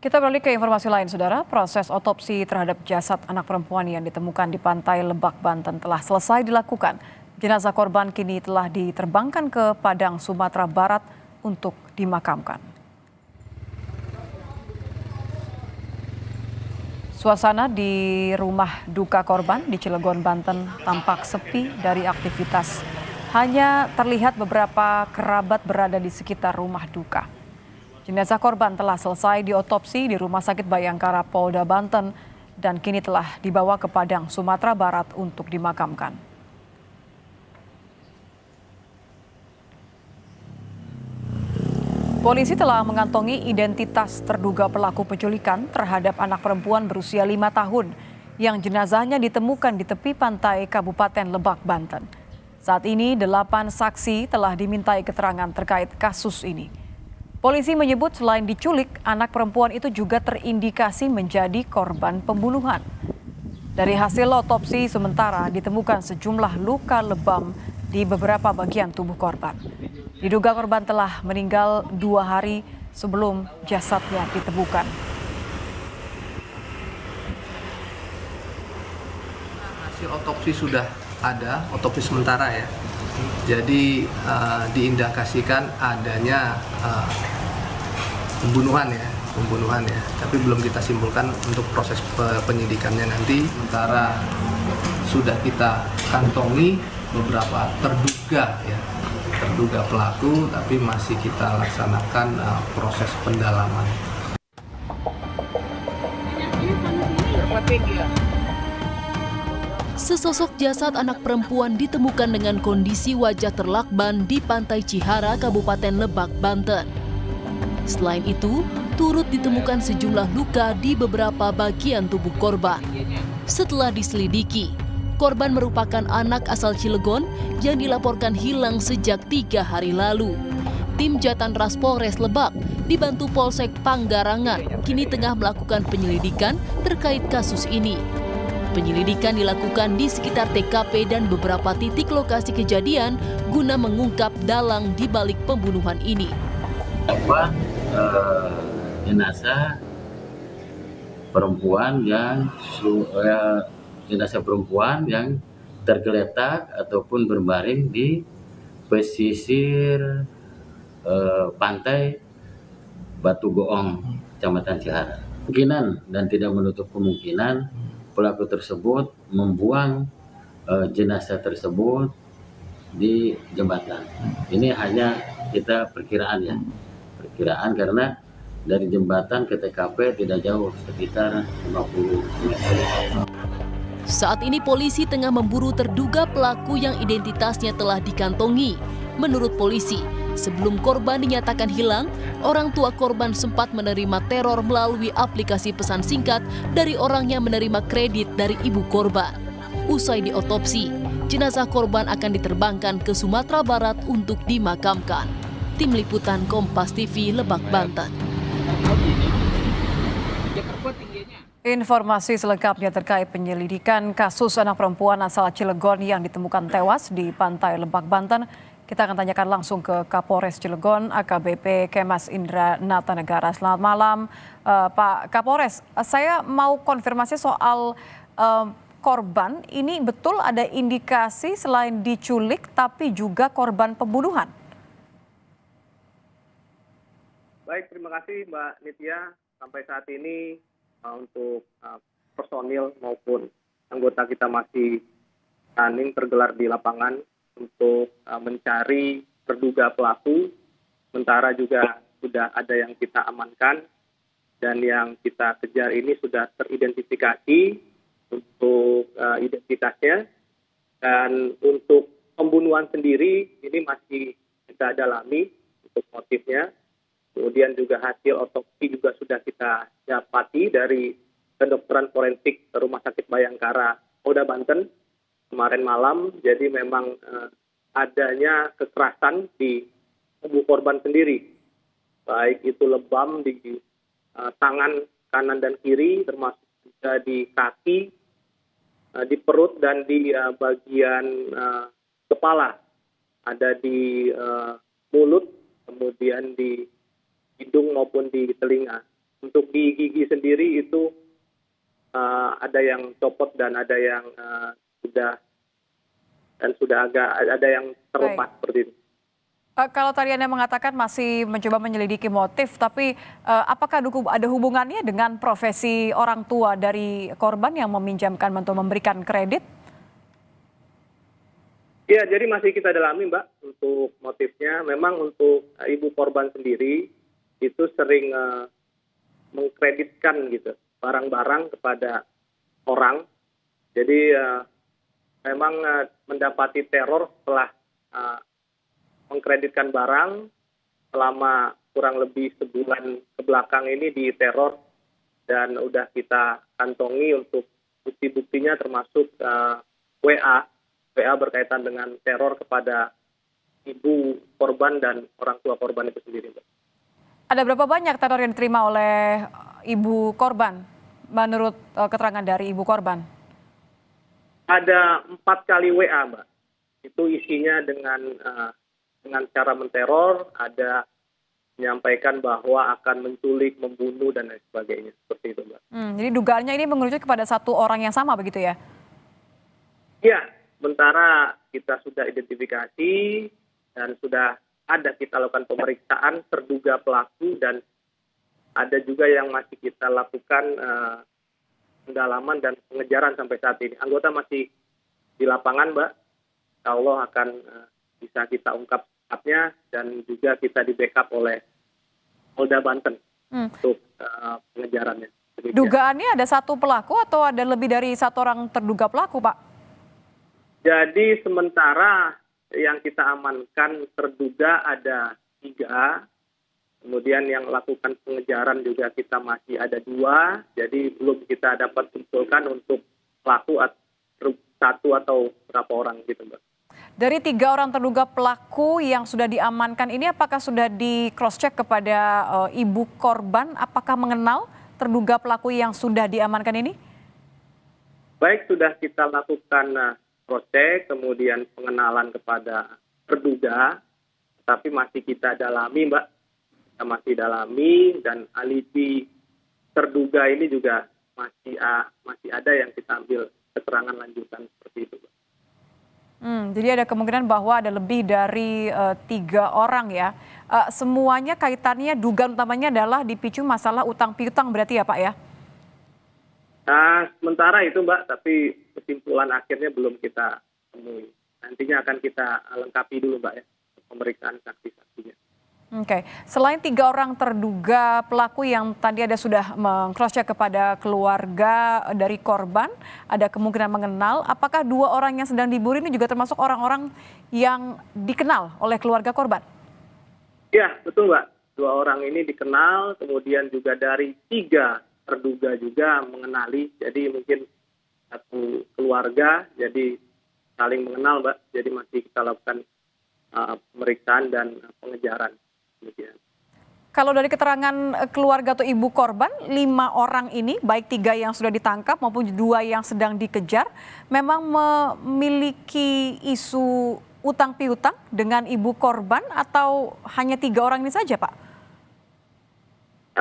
Kita beralih ke informasi lain, Saudara. Proses otopsi terhadap jasad anak perempuan yang ditemukan di pantai Lebak, Banten telah selesai dilakukan. Jenazah korban kini telah diterbangkan ke Padang, Sumatera Barat untuk dimakamkan. Suasana di rumah duka korban di Cilegon, Banten tampak sepi dari aktivitas. Hanya terlihat beberapa kerabat berada di sekitar rumah duka. Jenazah korban telah selesai diotopsi di Rumah Sakit Bayangkara Polda Banten dan kini telah dibawa ke Padang, Sumatera Barat untuk dimakamkan. Polisi telah mengantongi identitas terduga pelaku penculikan terhadap anak perempuan berusia 5 tahun yang jenazahnya ditemukan di tepi pantai Kabupaten Lebak, Banten. Saat ini 8 saksi telah dimintai keterangan terkait kasus ini. Polisi menyebut selain diculik, anak perempuan itu juga terindikasi menjadi korban pembunuhan. Dari hasil otopsi sementara ditemukan sejumlah luka lebam di beberapa bagian tubuh korban. Diduga korban telah meninggal 2 hari sebelum jasadnya ditemukan. Hasil otopsi sudah ada, otopsi sementara ya. Jadi diindikasikan adanya pembunuhan ya. Tapi belum kita simpulkan untuk proses penyidikannya nanti. Sementara sudah kita kantongi beberapa terduga pelaku, tapi masih kita laksanakan proses pendalaman. Sesosok jasad anak perempuan ditemukan dengan kondisi wajah terlakban di Pantai Cihara, Kabupaten Lebak, Banten. Selain itu, turut ditemukan sejumlah luka di beberapa bagian tubuh korban. Setelah diselidiki, korban merupakan anak asal Cilegon yang dilaporkan hilang sejak 3 hari lalu. Tim Jatanras Polres Lebak dibantu Polsek Panggarangan kini tengah melakukan penyelidikan terkait kasus ini. Penyelidikan dilakukan di sekitar TKP dan beberapa titik lokasi kejadian guna mengungkap dalang di balik pembunuhan ini. Jenazah perempuan yang tergeletak ataupun berbaring di pesisir pantai Batu Goong, Kecamatan Cihara. Kemungkinan dan tidak menutup kemungkinan pelaku tersebut membuang jenazah tersebut di jembatan. Ini hanya kita perkiraan karena dari jembatan ke TKP tidak jauh, sekitar 50 meter. Saat ini polisi tengah memburu terduga pelaku yang identitasnya telah dikantongi. Menurut polisi, sebelum korban dinyatakan hilang, orang tua korban sempat menerima teror melalui aplikasi pesan singkat dari orang yang menerima kredit dari ibu korban. Usai diotopsi, jenazah korban akan diterbangkan ke Sumatera Barat untuk dimakamkan. Tim Liputan Kompas TV, Lebak, Banten. Informasi selengkapnya terkait penyelidikan kasus anak perempuan asal Cilegon yang ditemukan tewas di pantai Lebak, Banten. Kita akan tanyakan langsung ke Kapolres Cilegon, AKBP Kemas Indra Natanegara. Selamat malam, Pak Kapolres. Saya mau konfirmasi soal korban. Ini betul ada indikasi selain diculik, tapi juga korban pembunuhan? Baik, terima kasih Mbak Nitya. Sampai saat ini untuk personil maupun anggota kita masih running tergelar di lapangan untuk mencari terduga pelaku. Sementara juga sudah ada yang kita amankan dan yang kita kejar ini sudah teridentifikasi untuk identitasnya. Dan untuk pembunuhan sendiri ini masih kita dalami untuk motifnya. Kemudian juga hasil otopsi juga sudah kita dapati dari kedokteran forensik Rumah Sakit Bayangkara Polda Banten kemarin malam. Jadi memang adanya kekerasan di tubuh korban sendiri, baik itu lebam di tangan kanan dan kiri, termasuk juga di kaki, di perut dan di bagian kepala, ada di mulut, kemudian di hidung maupun di telinga. Untuk di gigi sendiri itu ada yang copot dan ada yang sudah agak ada yang terlepas seperti itu. Kalau tadi Anda mengatakan masih mencoba menyelidiki motif, tapi apakah ada hubungannya dengan profesi orang tua dari korban yang meminjamkan atau memberikan kredit? Ya, jadi masih kita dalami, Mbak, untuk motifnya. Memang untuk ibu korban sendiri itu sering mengkreditkan gitu barang-barang kepada orang. Jadi memang mendapati teror setelah mengkreditkan barang selama kurang lebih sebulan kebelakang ini diteror, dan udah kita kantongi untuk bukti-buktinya termasuk WA berkaitan dengan teror kepada ibu korban dan orang tua korban itu sendiri. Ada berapa banyak teror yang diterima oleh ibu korban menurut keterangan dari ibu korban? Ada 4 kali WA, Mbak. Itu isinya dengan cara menteror, ada menyampaikan bahwa akan menculik, membunuh, dan lain sebagainya. Seperti itu, Mbak. Jadi dugaannya ini mengerucut kepada satu orang yang sama begitu ya? Ya, sementara kita sudah identifikasi dan sudah ada kita lakukan pemeriksaan terduga pelaku, dan ada juga yang masih kita lakukan pendalaman dan pengejaran sampai saat ini. Anggota masih di lapangan, Mbak. Insya Allah akan bisa kita ungkap nya, dan juga kita di backup oleh Polda Banten untuk pengejarannya. Demikian. Dugaannya ada satu pelaku atau ada lebih dari satu orang terduga pelaku, Pak? Jadi sementara yang kita amankan terduga ada 3, kemudian yang lakukan pengejaran juga kita masih ada 2, jadi belum kita dapat simpulkan untuk pelaku satu atau berapa orang gitu, Mbak. Dari 3 orang terduga pelaku yang sudah diamankan ini, apakah sudah di cross check kepada ibu korban? Apakah mengenal terduga pelaku yang sudah diamankan ini? Baik, sudah kita lakukan cross check, kemudian pengenalan kepada terduga, tapi masih kita dalami, Mbak. Kita masih dalami, dan alibi terduga ini juga masih ada yang kita ambil keterangan lanjutan seperti itu, Mbak. Jadi ada kemungkinan bahwa ada lebih dari 3 orang ya. Semuanya kaitannya, dugaan utamanya adalah dipicu masalah utang piutang berarti ya, Pak ya? Nah, sementara itu, Mbak, tapi kesimpulan akhirnya belum kita temui. Nantinya akan kita lengkapi dulu, Mbak, ya, pemeriksaan saksi-saksinya. Oke, selain 3 orang terduga pelaku yang tadi ada sudah meng-cross check kepada keluarga dari korban, ada kemungkinan mengenal, apakah 2 orang yang sedang diburu ini juga termasuk orang-orang yang dikenal oleh keluarga korban? Ya, betul, Mbak. 2 orang ini dikenal, kemudian juga dari 3 terduga juga mengenali, jadi mungkin satu keluarga, jadi saling mengenal, Mbak. Jadi masih kita lakukan pemeriksaan dan pengejaran. Kalau dari keterangan keluarga atau ibu korban, 5 orang ini, baik 3 yang sudah ditangkap maupun 2 yang sedang dikejar, memang memiliki isu utang piutang dengan ibu korban atau hanya 3 orang ini saja, Pak?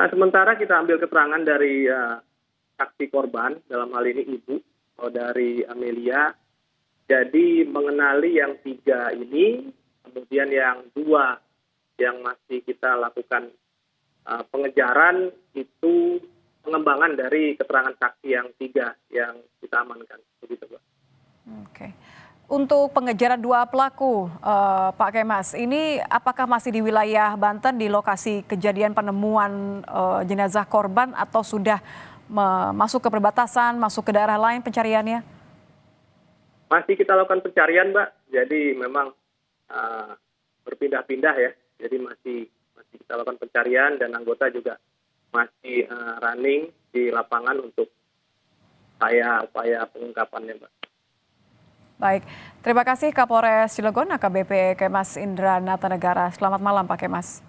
Nah, sementara kita ambil keterangan dari saksi korban, dalam hal ini ibu, atau dari Amelia. Jadi mengenali yang 3 ini, kemudian yang 2 yang masih kita lakukan pengejaran, itu pengembangan dari keterangan saksi yang 3 yang kita amankan. Begitu, Pak. Oke. Untuk pengejaran 2 pelaku, Pak Kemas, ini apakah masih di wilayah Banten di lokasi kejadian penemuan jenazah korban atau sudah masuk ke perbatasan, masuk ke daerah lain pencariannya? Masih kita lakukan pencarian, Mbak. Jadi memang berpindah-pindah ya. Jadi masih kita lakukan pencarian, dan anggota juga masih running di lapangan untuk upaya pengungkapannya, Mbak. Baik, terima kasih Kapolres Cilegon AKBP Kemas Indra Natanegara. Selamat malam Pak Kemas.